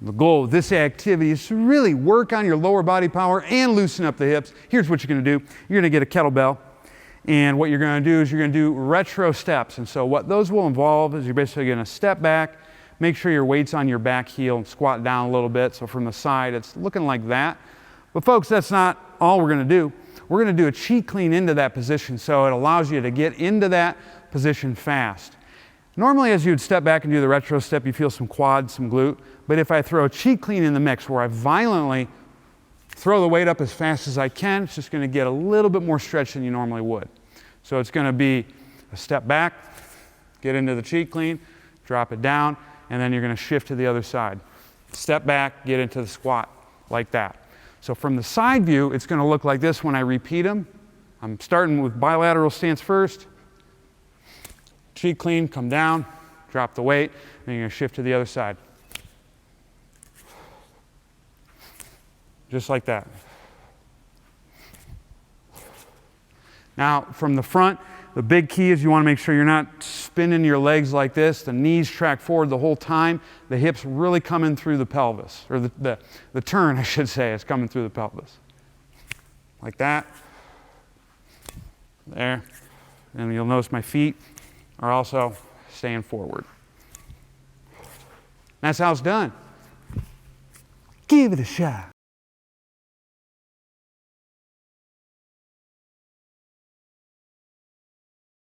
The goal of this activity is to really work on your lower body power and loosen up the hips. Here's what you're going to do. You're going to get a kettlebell, and what you're going to do is you're going to do retro steps. And so what those will involve is you're basically going to step back, make sure your weight's on your back heel, and squat down a little bit. So from the side, it's looking like that. But folks, that's not all we're going to do. We're going to do a cheat clean into that position, so it allows you to get into that position fast. Normally, as you would step back and do the retro step, you feel some quad, some glute. But if I throw a cheat clean in the mix where I violently throw the weight up as fast as I can, it's just going to get a little bit more stretch than you normally would. So it's going to be a step back, get into the cheat clean, drop it down, and then you're going to shift to the other side. Step back, get into the squat, like that. So from the side view, it's going to look like this when I repeat them. I'm starting with bilateral stance first. Cheat clean, come down, drop the weight, and you're going to shift to the other side. Just like that. Now, from the front, the big key is you want to make sure you're not spinning your legs like this. The knees track forward the whole time. The hips really coming through the pelvis, or the turn, I should say, is coming through the pelvis. Like that. There. And you'll notice my feet are also staying forward. That's how it's done. Give it a shot.